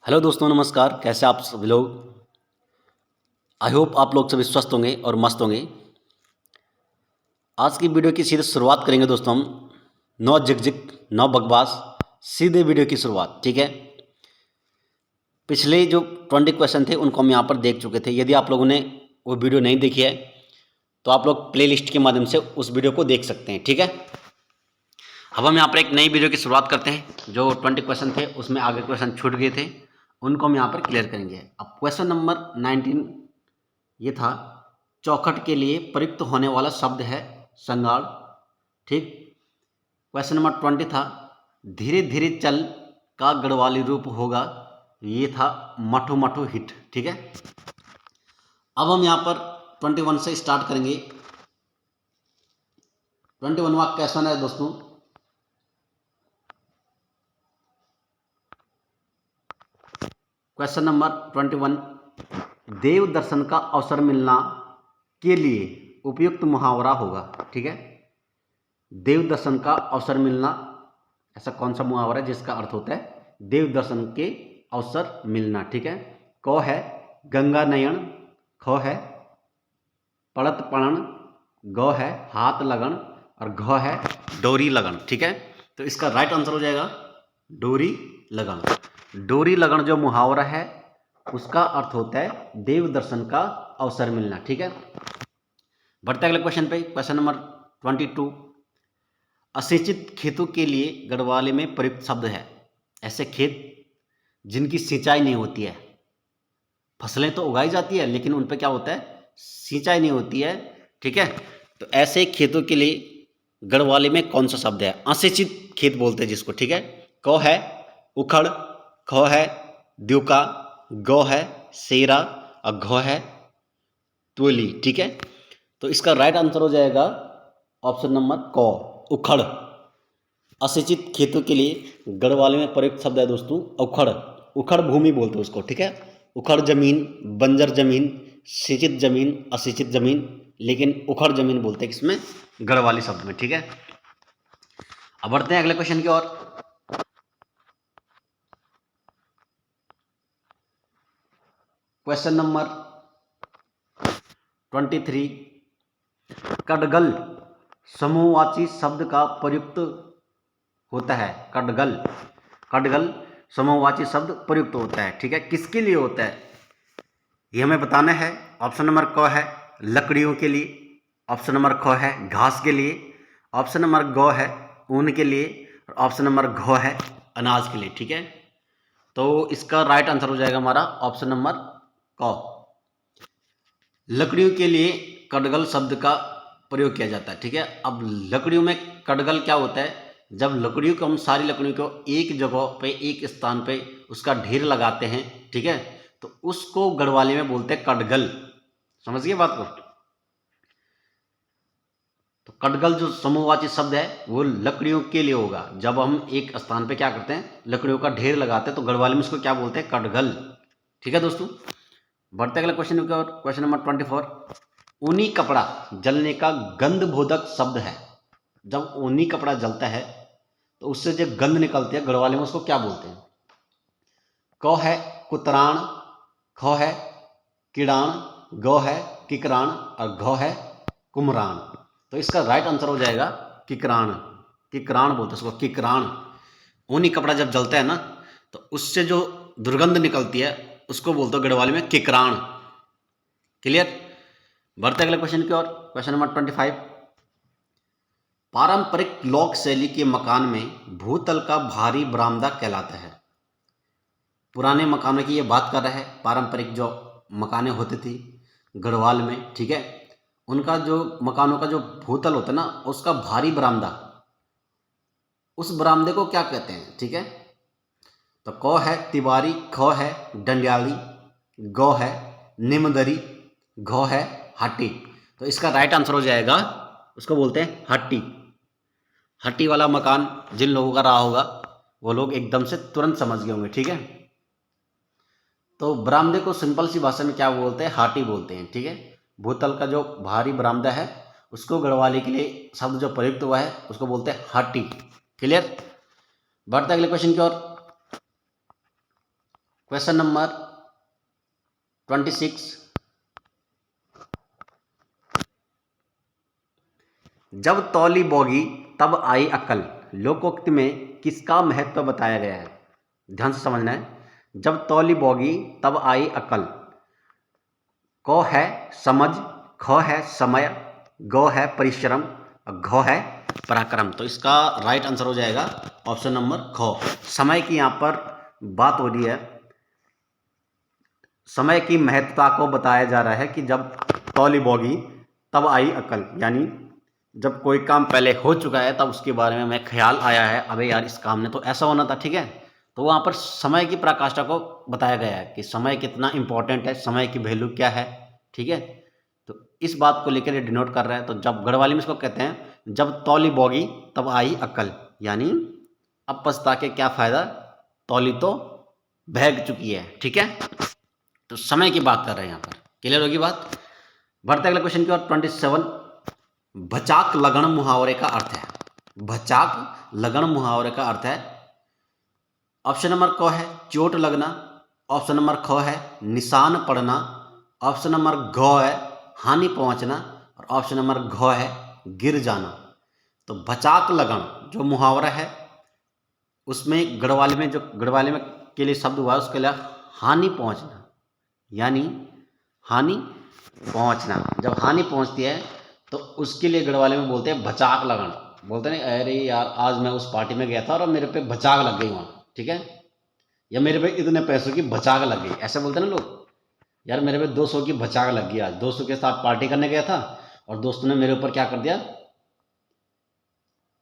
Hello दोस्तों, नमस्कार। कैसे आप सभी लोग? आई होप आप लोग सभी स्वस्थ होंगे और मस्त होंगे। आज की वीडियो की सीधे शुरुआत करेंगे दोस्तों हम। नो झिकझिक, नो बकवास, सीधे वीडियो की शुरुआत। ठीक है। पिछले जो 20 क्वेश्चन थे उनको हम यहाँ पर देख चुके थे। यदि आप लोगों ने वो वीडियो नहीं देखी है तो आप लोग प्लेलिस्ट के माध्यम से उस वीडियो को देख सकते हैं। ठीक है। अब हम यहाँ पर एक नई वीडियो की शुरुआत करते हैं। जो 20 क्वेश्चन थे उसमें आगे क्वेश्चन छूट गए थे, उनको हम यहाँ पर क्लियर करेंगे। अब क्वेश्चन नंबर 19 ये था, चौखट के लिए प्रयुक्त होने वाला शब्द है संगाड़। ठीक। क्वेश्चन नंबर 20 था, धीरे धीरे चल का गढ़वाली रूप होगा, ये था मठो मठो हिट। ठीक है। अब हम यहाँ पर 21 से स्टार्ट करेंगे। 21वां क्वेश्चन है दोस्तों, क्वेश्चन नंबर 21, देव दर्शन का अवसर मिलना के लिए उपयुक्त मुहावरा होगा। ठीक है। देव दर्शन का अवसर मिलना, ऐसा कौन सा मुहावरा है जिसका अर्थ होता है देव दर्शन के अवसर मिलना। ठीक है। क है गंगा नयन, ख है पड़त पड़न, ग है हाथ लगन और घ है डोरी लगन। ठीक है। तो इसका राइट आंसर हो जाएगा डोरी लगन। डोरी लगन जो मुहावरा है उसका अर्थ होता है देव दर्शन का अवसर मिलना। ठीक है। बढ़ते अगले क्वेश्चन पे। क्वेश्चन नंबर 22, असिंचित खेतों के लिए गढ़वाले में प्रयुक्त शब्द है। ऐसे खेत जिनकी सिंचाई नहीं होती है, फसलें तो उगाई जाती है लेकिन उन पर क्या होता है, सिंचाई नहीं होती है। ठीक है। तो ऐसे खेतों के लिए गढ़वाले में कौन सा शब्द है? असिंचित खेत बोलते हैं जिसको। ठीक है। क है उखड़, ख है द्युका, ग है सेरा और घ है त्वली। ठीक है। तो इसका राइट आंसर हो जाएगा ऑप्शन नंबर क, उखड़। असिंचित खेतों के लिए गढ़वाले में प्रयुक्त शब्द है दोस्तों उखड़। उखड़ भूमि बोलते हैं उसको। ठीक है। उखड़ जमीन, बंजर जमीन, सिंचित जमीन, असिंचित जमीन, लेकिन उखड़ जमीन बोलते हैं किसमें, गढ़वाली शब्द में। ठीक है। अब बढ़ते हैं अगले क्वेश्चन की ओर। क्वेश्चन नंबर 23, कडगल समूहवाची शब्द का प्रयुक्त होता है। कडगल, कडगल समूहवाची शब्द प्रयुक्त होता है। ठीक है। किसके लिए होता है ये हमें बताना है। ऑप्शन नंबर क है लकड़ियों के लिए, ऑप्शन नंबर ख है घास के लिए, ऑप्शन नंबर ग है ऊन के लिए और ऑप्शन नंबर घ है अनाज के लिए। ठीक है। तो इसका राइट आंसर हो जाएगा हमारा ऑप्शन नंबर क। लकड़ियों के लिए कडगल शब्द का प्रयोग किया जाता है। ठीक है। अब लकड़ियों में कडगल क्या होता है, जब लकड़ियों को हम सारी लकड़ियों को एक जगह पे एक स्थान पे उसका ढेर लगाते हैं, ठीक है, तो उसको गढ़वाली में बोलते हैं कडगल। समझ गए बात को? तो कडगल जो समूहवाची शब्द है वो लकड़ियों के लिए होगा। जब हम एक स्थान पे क्या करते हैं, लकड़ियों का ढेर लगाते हैं, तो गढ़वाली में इसको क्या बोलते हैं, कडगल। ठीक है दोस्तों। बढ़ते अगले क्वेश्चन की ओर। क्वेश्चन नंबर 24, ऊनी कपड़ा जलने का गंधबोधक शब्द है। जब ऊनी कपड़ा जलता है तो उससे जो गंध निकलती है गढ़वाली में उसको क्या बोलते हैं? क है कुतराण, ख है किड़ाण, ग है किकराण और घ है कुमरान। तो इसका राइट आंसर हो जाएगा किकराण। किकराण बोलते हैं उसको, किकराण। ऊनी कपड़ा जब जलता है ना तो उससे जो दुर्गंध निकलती है उसको बोलते हो गढ़वाली में किकराण। क्लियर? बढ़ते अगले क्वेश्चन की ओर। क्वेश्चन नंबर 25, पारंपरिक लोक शैली के मकान में भूतल का भारी बरामदा कहलाता है। पुराने मकानों की ये बात कर रहा है। पारंपरिक जो मकानें होती थी गढ़वाल में, ठीक है, उनका जो मकानों का जो भूतल होता है ना उसका भारी बरामदा, उस बरामदे को क्या कहते हैं? ठीक है। तो क है तिवारी, ख है डंडियाली, ग है निमदरी, घ है हट्टी। तो इसका राइट आंसर हो जाएगा, उसको बोलते हैं हट्टी। हट्टी वाला मकान जिन लोगों का रहा होगा वो लोग एकदम से तुरंत समझ गए होंगे। ठीक है। तो बरामदे को सिंपल सी भाषा में क्या बोलते हैं, हाटी बोलते हैं। ठीक है। भूतल का जो भारी बरामदा है उसको गढ़वाली के लिए शब्द जो प्रयुक्त हुआ है उसको बोलते हैं हाटी। क्लियर? बढ़ते अगले क्वेश्चन की ओर। क्वेश्चन नंबर 26, जब तौली बोगी तब आई अक्ल, लोकोक्ति में किसका महत्व बताया गया है? ध्यान से समझना है। जब तौली बोगी तब आई अक्ल, क है समझ, ख है समय, ग है परिश्रम और घ है पराक्रम। तो इसका राइट आंसर हो जाएगा ऑप्शन नंबर ख। समय की यहाँ पर बात हो रही है, समय की महत्ता को बताया जा रहा है कि जब तौली बोगी तब आई अक्ल, यानी जब कोई काम पहले हो चुका है तब उसके बारे में हमें ख्याल आया है, अबे यार इस काम ने तो ऐसा होना था, ठीक है। तो वहाँ पर समय की पराकाष्ठा को बताया गया है कि समय कितना इंपॉर्टेंट है, समय की वैल्यू क्या है, ठीक है। तो इस बात को लेकर ये डिनोट कर रहा है। तो जब गढ़वाली में इसको कहते हैं, जब तौली बोगी तब आई अक्ल, यानी अब पछता के क्या फायदा, तौली तो बह चुकी है, ठीक है। तो समय की बात कर रहे हैं यहाँ पर, क्लियर होगी बात। बढ़ते अगले क्वेश्चन की ओर। 27, भचाक लगन मुहावरे का अर्थ है। भचाक लगन मुहावरे का अर्थ है, ऑप्शन नंबर क है चोट लगना, ऑप्शन नंबर ख है निशान पड़ना, ऑप्शन नंबर घ है हानि पहुंचना और ऑप्शन नंबर घ है गिर जाना। तो भचाक लगन जो मुहावरा है उसमें गढ़वाली में के लिए शब्द हुआ है, उसके लिए हानि पहुंचना, यानी हानि पहुंचना। जब हानि पहुंचती है तो उसके लिए गढ़वाली में बोलते हैं भचाक लगन। बोलते नहीं अरे यार आज मैं उस पार्टी में गया था और मेरे पे भचाक लग गई वहाँ, ठीक है, या मेरे पे इतने पैसों की भचाक लग गई, ऐसे बोलते ना लोग। यार मेरे पे 200 की भचाक लग गई, आज दोस्तों के साथ पार्टी करने गया था और दोस्तों ने मेरे ऊपर क्या कर दिया,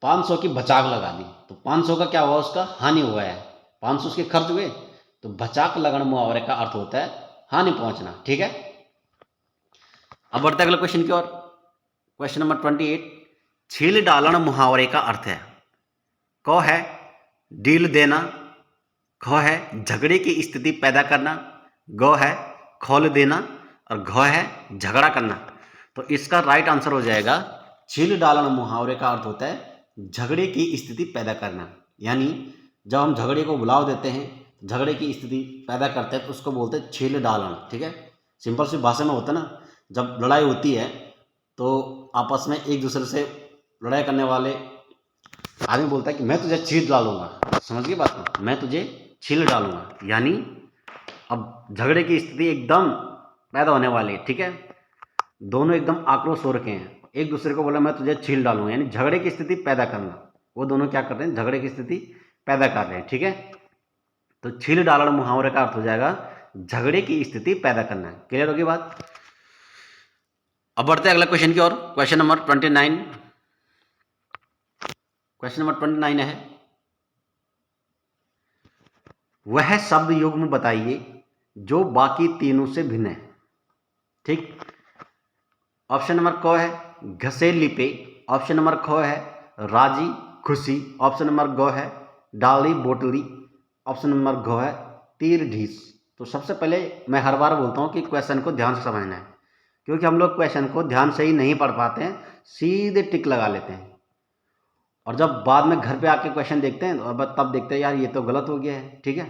500 की भचाक लगा दी। तो 500 का क्या हुआ, उसका हानि हुआ है, 500 उसके खर्च हुए। तो भचाक लगन मुहावरे का अर्थ होता है हानि पहुंचना, ठीक है। अब बढ़ते अगले क्वेश्चन की ओर। क्वेश्चन नंबर 28, छील डालन मुहावरे का अर्थ है। क है डील देना, ख है झगड़े की स्थिति पैदा करना, ग है खोल देना और घ है झगड़ा करना। तो इसका राइट आंसर हो जाएगा, छील डालन मुहावरे का अर्थ होता है झगड़े की स्थिति पैदा करना, यानी जब हम झगड़े को बुलाव देते हैं, झगड़े की स्थिति पैदा करते हैं तो उसको बोलते हैं छील डालन, ठीक है। सिंपल सी भाषा में होता है ना, जब लड़ाई होती है तो आपस में एक दूसरे से लड़ाई करने वाले आदमी बोलता है कि मैं तुझे छील डालूंगा, समझ गई बात में, मैं तुझे छील डालूंगा, यानी अब झगड़े की स्थिति एकदम पैदा होने वाली है, ठीक है। दोनों एकदम आक्रोश हो रखे हैं, एक दूसरे को बोला मैं तुझे छील डालूंगा, यानी झगड़े की स्थिति पैदा करना। वो दोनों क्या कर रहे हैं, झगड़े की स्थिति पैदा कर रहे हैं, ठीक है। तो छील डालन मुहावरे का अर्थ हो जाएगा झगड़े की स्थिति पैदा करना। क्लियर होगी बात। अब बढ़ते हैं अगला क्वेश्चन की ओर। क्वेश्चन नंबर 29, क्वेश्चन नंबर 29 है, वह शब्द युग्म बताइए जो बाकी तीनों से भिन्न है, ठीक। ऑप्शन नंबर क है घसे लिपे, ऑप्शन नंबर ख है राजी खुशी, ऑप्शन नंबर ग है डाली बोटली, ऑप्शन नंबर घ है तीर ढीस। तो सबसे पहले मैं हर बार बोलता हूँ कि क्वेश्चन को ध्यान से समझना है, क्योंकि हम लोग क्वेश्चन को ध्यान से ही नहीं पढ़ पाते हैं, सीधे टिक लगा लेते हैं और जब बाद में घर पे आके क्वेश्चन देखते हैं तब देखते हैं यार ये तो गलत हो गया है, ठीक है।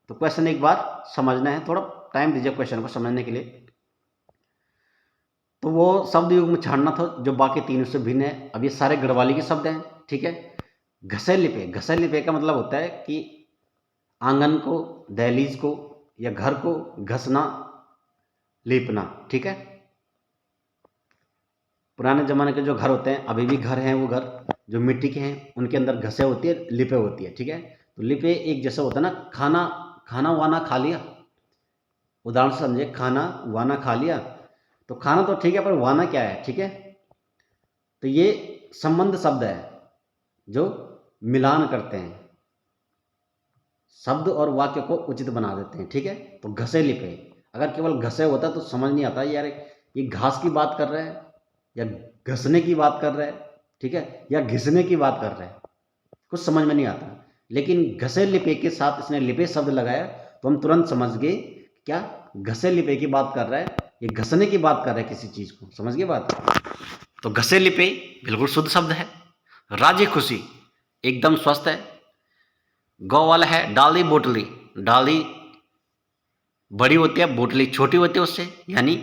तो क्वेश्चन एक बार समझना है, थोड़ा टाइम दीजिए क्वेश्चन को समझने के लिए। तो वो शब्द युग्म छाड़ना था जो बाकी तीनों से भिन्न है। अब ये सारे गढ़वाली के शब्द हैं, ठीक है। घसे लिपे, घसे लिपे का मतलब होता है कि आंगन को, दहलीज को या घर को घसना लीपना, ठीक है। पुराने ज़माने के जो घर होते हैं, अभी भी घर हैं, वो घर जो मिट्टी के हैं उनके अंदर घसे होती है, लिपे होती है, ठीक है। तो लिपे एक जैसा होता है ना, खाना वाना खा लिया, उदाहरण से समझे, खाना वाना खा लिया, तो खाना तो ठीक है पर वाना क्या है, ठीक है। तो ये संबंध शब्द है जो मिलान करते हैं, शब्द और वाक्य को उचित बना देते हैं, ठीक है। तो घसे लिपे, अगर केवल घसे होता तो समझ नहीं आता यार ये घास की बात कर रहा है या घसने की बात कर रहा है, ठीक है, या घिसने की बात कर रहा है, कुछ समझ में नहीं आता। लेकिन घसे लिपे के साथ इसने लिपे शब्द लगाया तो हम तुरंत समझ गए क्या घसे लिपे की बात कर रहा है, ये घसने की बात कर रहा है किसी चीज़ को, समझ गए बात। तो घसे लिपे बिल्कुल शुद्ध शब्द है। राजी खुशी एकदम स्वस्थ है। गौ वाला है डाली बोटली, डाली बड़ी होती है, बोटली छोटी होती है उससे, यानी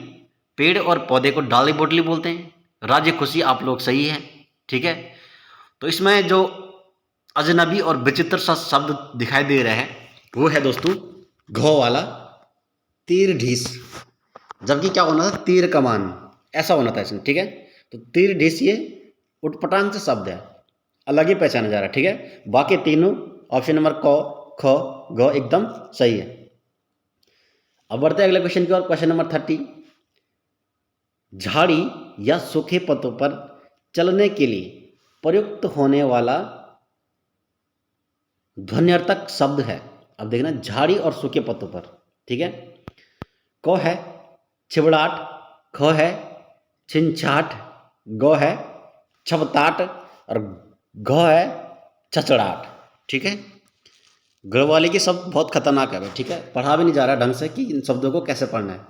पेड़ और पौधे को डाली बोटली बोलते हैं। राज्य खुशी आप लोग सही है, ठीक है। तो इसमें जो अजनबी और विचित्र सा शब्द दिखाई दे रहा है वो है दोस्तों घ वाला, तीर ढीस। जबकि क्या होना था, तीर कमान, ऐसा होना था इसमें, ठीक है। तो तीर ढीस ये उटपटांग से शब्द है, अलग ही पहचाना जा रहा है, ठीक है। बाकी तीनों ऑप्शन नंबर क, ख, ग एकदम सही है। अब बढ़ते हैं अगले क्वेश्चन की ओर। क्वेश्चन नंबर 30, झाड़ी या सूखे पत्तों पर चलने के लिए प्रयुक्त होने वाला ध्वन्यर्थक शब्द है। अब देखना, झाड़ी और सूखे पत्तों पर, ठीक है। क है छिबड़ाट, ख है छिंछाट, ग है छबताट और घ है छचड़ाट, ठीक है। गढ़वाली के शब्द बहुत खतरनाक है भाई, ठीक है। पढ़ा भी नहीं जा रहा ढंग से कि इन शब्दों को कैसे पढ़ना है,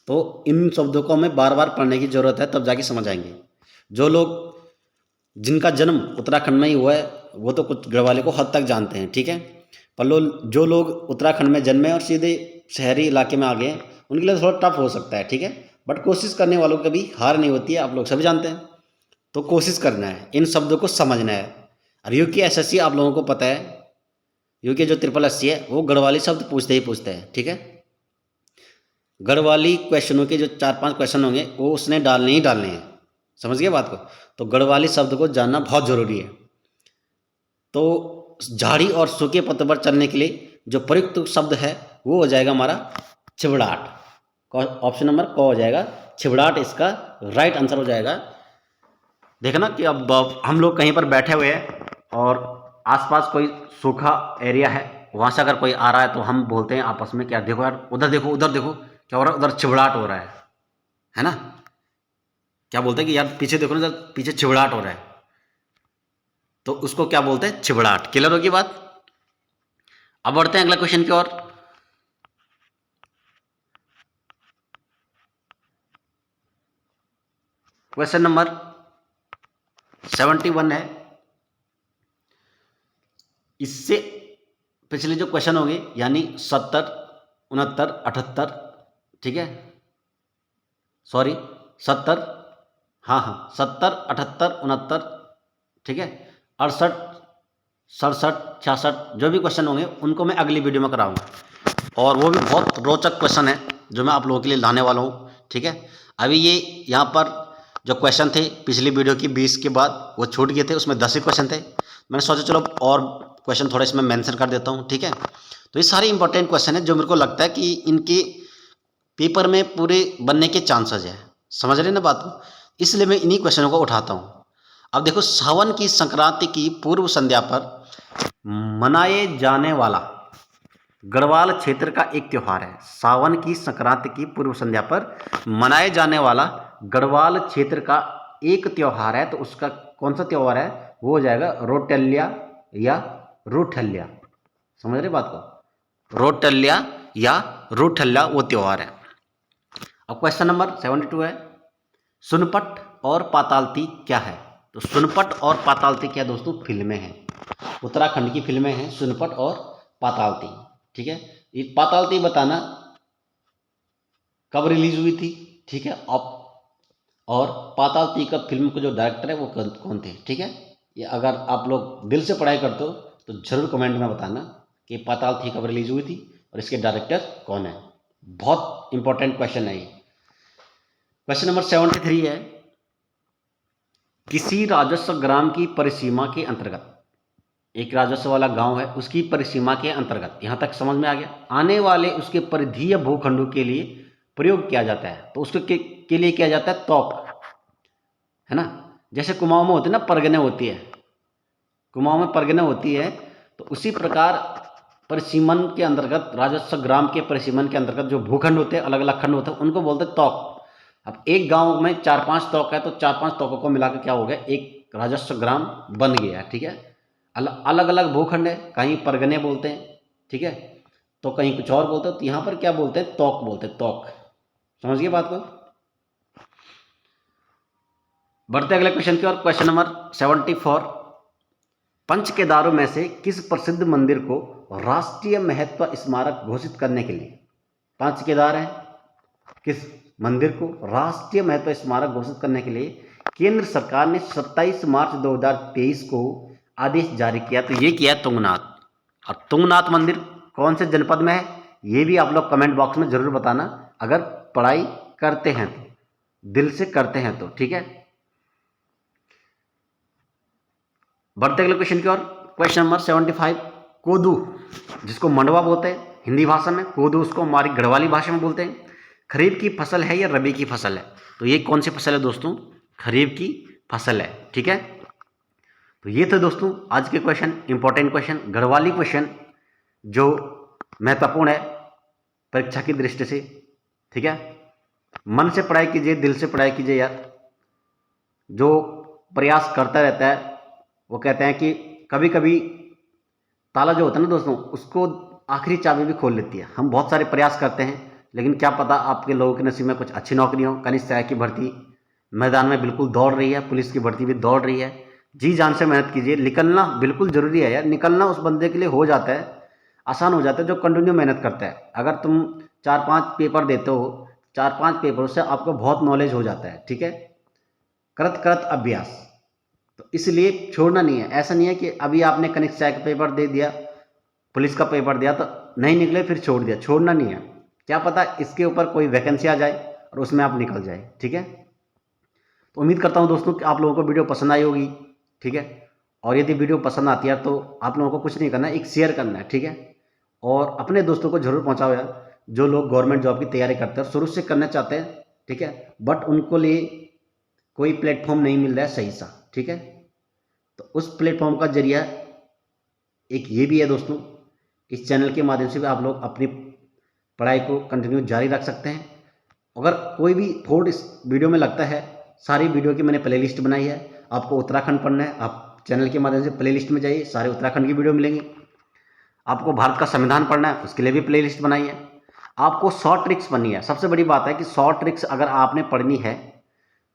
तो इन शब्दों को हमें बार बार पढ़ने की ज़रूरत है, तब जाके समझ आएंगे। जो लोग जिनका जन्म उत्तराखंड में ही हुआ है वो तो कुछ गढ़वाली को हद तक जानते हैं, ठीक है। पर जो लोग उत्तराखंड में जन्मे और सीधे शहरी इलाके में आ गए उनके लिए थोड़ा टफ हो सकता है, ठीक है। बट कोशिश करने वालों को कभी हार नहीं होती है, आप लोग सभी जानते हैं। तो कोशिश करना है, इन शब्दों को समझना है। और यूके एसएससी आप लोगों को पता है, यूके जो SSSC है वो गढ़वाली शब्द पूछते ही पूछते हैं, ठीक है। गढ़वाली क्वेश्चनों के जो 4-5 क्वेश्चन होंगे वो उसने डालने ही डालने हैं, समझ गए बात को। तो गढ़वाली शब्द को जानना बहुत ज़रूरी है। तो झाड़ी और सूखे पत्तों पर चलने के लिए जो प्रयुक्त शब्द है वो हो जाएगा हमारा छिबड़ाट। ऑप्शन नंबर क हो जाएगा, छिबड़ाट इसका राइट आंसर हो जाएगा। देखना कि अब हम लोग कहीं पर बैठे हुए हैं और आसपास कोई सूखा एरिया है, वहाँ से अगर कोई आ रहा है तो हम बोलते हैं आपस में, क्या देखो यार उधर देखो, उधर देखो क्या हो रहा है, उधर छिबड़ाट हो रहा है ना। क्या बोलते हैं कि यार पीछे देखो ना, उधर पीछे छिबड़ाट हो रहा है, तो उसको क्या बोलते हैं, छिबड़ाट। क्लियर होगी बात। अब बढ़ते हैं अगला क्वेश्चन की ओर। क्वेश्चन नंबर 71 है। इससे पिछले जो क्वेश्चन होंगे यानी 70, 69, 78, ठीक है, सॉरी 70, हाँ 70, 78, 69, ठीक है, 68, 67, 66 जो भी क्वेश्चन होंगे उनको मैं अगली वीडियो में कराऊंगा, और वो भी बहुत रोचक क्वेश्चन है जो मैं आप लोगों के लिए लाने वाला हूँ, ठीक है। अभी ये यहाँ पर जो क्वेश्चन थे पिछली वीडियो की 20 के बाद वो छूट गए थे, उसमें 10 ही क्वेश्चन थे। मैंने सोचा चलो और क्वेश्चन थोड़ा इसमें मेंशन कर देता हूँ, ठीक है। तो ये सारे इंपॉर्टेंट क्वेश्चन है जो मेरे को लगता है कि इनके पेपर में पूरे बनने के चांसेस है, समझ रहे ना बात को, इसलिए मैं इन्हीं क्वेश्चनों को उठाता हूँ। अब देखो, सावन की संक्रांति की पूर्व संध्या पर मनाए जाने वाला गढ़वाल क्षेत्र का एक त्यौहार है। सावन की संक्रांति की पूर्व संध्या पर मनाए जाने वाला गढ़वाल क्षेत्र का एक त्यौहार है, तो उसका कौन सा त्यौहार है, वो हो जाएगा रोटल्या या रूठल्या। समझ रहे बात को, रोटल्या या रूठल्या वो त्यौहार है। अब क्वेश्चन नंबर 72 है, सुनपट और पातालती क्या है। तो सुनपट और पातालती क्या दोस्तों, फिल्में हैं, उत्तराखंड की फिल्में हैं सुनपट और पातालती, ठीक है। ये पातालती बताना कब रिलीज हुई थी, ठीक है। और पातालती का फिल्म का जो डायरेक्टर है वो कौन थे, ठीक है। ये अगर आप लोग दिल से पढ़ाई करते हो तो जरूर कमेंट में बताना कि पातालती कब रिलीज हुई थी और इसके डायरेक्टर कौन है। बहुत इंपॉर्टेंट क्वेश्चन है ये। क्वेश्चन नंबर 73 है, किसी राजस्व ग्राम की परिसीमा के अंतर्गत, एक राजस्व वाला गांव है उसकी परिसीमा के अंतर्गत, यहां तक समझ में आ गया, आने वाले उसके परिधीय भूखंडों के लिए प्रयोग किया जाता है। तो उसके के लिए किया जाता है तौक, है ना। जैसे कुमाऊं में होती है ना परगने होती है, कुमाऊं में परगने होती है, तो उसी प्रकार परिसीमन के अंतर्गत, राजस्व ग्राम के परिसीमन के अंतर्गत जो भूखंड होते हैं, अलग अलग खंड होते हैं, उनको बोलते हैं तौक। अब एक गांव में 4-5 तौक है, तो 4-5 तौकों को मिलाकर क्या हो गया, एक राजस्व ग्राम बन गया, ठीक है। अलग अलग भूखंड है, कहीं परगने बोलते हैं, ठीक है, तो कहीं कुछ और बोलते हैं, तो यहाँ पर क्या बोलते हैं, तौक बोलते हैं, तौक। समझ गए बात को। बढ़ते अगले क्वेश्चन की ओर। क्वेश्चन नंबर 74, पंच केदारों में से किस प्रसिद्ध मंदिर को राष्ट्रीय महत्व स्मारक घोषित करने के लिए, पांच केदार हैं, किस मंदिर को राष्ट्रीय महत्व स्मारक घोषित करने के लिए केंद्र सरकार ने 27 मार्च 2023 को आदेश जारी किया? तो ये किया तुंगनाथ। और तुंगनाथ मंदिर कौन से जनपद में है, ये भी आप लोग कमेंट बॉक्स में जरूर बताना, अगर पढ़ाई करते हैं तो, दिल से करते हैं तो, ठीक है। बढ़ते अगले क्वेश्चन की ओर। क्वेश्चन नंबर 75, कोदू जिसको मंडवा बोलते हैं हिंदी भाषा में, कोदू उसको हमारी गढ़वाली भाषा में बोलते हैं, खरीफ की फसल है या रबी की फसल है? तो ये कौन सी फसल है दोस्तों? खरीफ की फसल है, ठीक है। तो ये थे दोस्तों आज के question, important question, Garhwali question जो महत्वपूर्ण है परीक्षा की दृष्टि से, ठीक है। मन से पढ़ाई कीजिए, दिल से पढ़ाई कीजिए यार। जो प्रयास करता रहता है वो कहते हैं कि कभी कभी ताला जो होता है ना दोस्तों, उसको आखिरी चाबी भी खोल लेती है। हम बहुत सारे प्रयास करते हैं, लेकिन क्या पता आपके लोगों के नसीब में कुछ अच्छी नौकरी हो। कनिष्ठ सहायक की भर्ती मैदान में बिल्कुल दौड़ रही है, पुलिस की भर्ती भी दौड़ रही है। जी जान से मेहनत कीजिए, निकलना बिल्कुल ज़रूरी है यार। निकलना उस बंदे के लिए हो जाता है, आसान हो जाता है जो कंटिन्यू मेहनत करता है। अगर तुम 4-5 पेपर देते हो, 4-5 पेपरों से आपको बहुत नॉलेज हो जाता है, ठीक है। करत करत अभ्यास, तो इसलिए छोड़ना नहीं है। ऐसा नहीं है कि अभी आपने कनिष्ठ सहायक का पेपर दे दिया, पुलिस का पेपर दिया तो नहीं निकले फिर छोड़ दिया, छोड़ना नहीं है। क्या पता इसके ऊपर कोई वैकेंसी आ जाए और उसमें आप निकल जाए, ठीक है। तो उम्मीद करता हूँ दोस्तों कि आप लोगों को वीडियो पसंद आई होगी, ठीक है। और यदि वीडियो पसंद आती है तो आप लोगों को कुछ नहीं करना है, एक शेयर करना है, ठीक है। और अपने दोस्तों को जरूर पहुँचाओ यार, जो लोग गवर्नमेंट जॉब की तैयारी करते हैं, शुरू से करना चाहते हैं, ठीक है, बट उनको लिए कोई प्लेटफॉर्म नहीं मिल रहा है सही सा, ठीक है। तो उस प्लेटफॉर्म का जरिया एक ये भी है दोस्तों, इस चैनल के माध्यम से भी आप लोग अपनी पढ़ाई को कंटिन्यू जारी रख सकते हैं। अगर कोई भी थॉट इस वीडियो में लगता है, सारी वीडियो की मैंने प्लेलिस्ट बनाई है। आपको उत्तराखंड पढ़ना है, आप चैनल के माध्यम से प्लेलिस्ट में जाइए, सारे उत्तराखंड की वीडियो मिलेंगी। आपको भारत का संविधान पढ़ना है, उसके लिए भी प्लेलिस्ट बनाई है। आपको शॉर्ट ट्रिक्स पढ़नी है, सबसे बड़ी बात है कि शॉर्ट ट्रिक्स अगर आपने पढ़नी है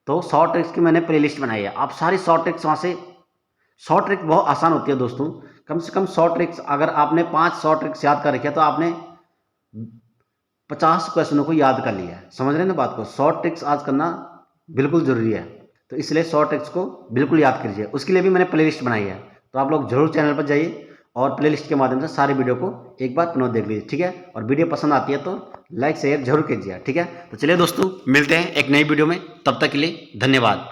तो शॉर्ट ट्रिक्स की मैंने प्लेलिस्ट बनाई है। आप सारी शॉर्ट ट्रिक्स वहाँ से, शॉर्ट ट्रिक बहुत आसान होती है दोस्तों। कम से कम शॉर्ट ट्रिक्स अगर आपने 5 शॉर्ट ट्रिक्स याद कर रखे तो आपने 50 क्वेश्चनों को याद कर लिया है। समझ रहे हैं ना बात को? शॉर्ट ट्रिक्स आज करना बिल्कुल ज़रूरी है, तो इसलिए शॉर्ट ट्रिक्स को बिल्कुल याद कीजिए। उसके लिए भी मैंने प्लेलिस्ट बनाई है, तो आप लोग जरूर चैनल पर जाइए और प्लेलिस्ट के माध्यम से सारी वीडियो को एक बार पुनः देख लीजिए, ठीक है। और वीडियो पसंद आती है तो लाइक शेयर जरूर कीजिए, ठीक है। तो चलिए दोस्तों मिलते हैं एक नई वीडियो में, तब तक के लिए धन्यवाद।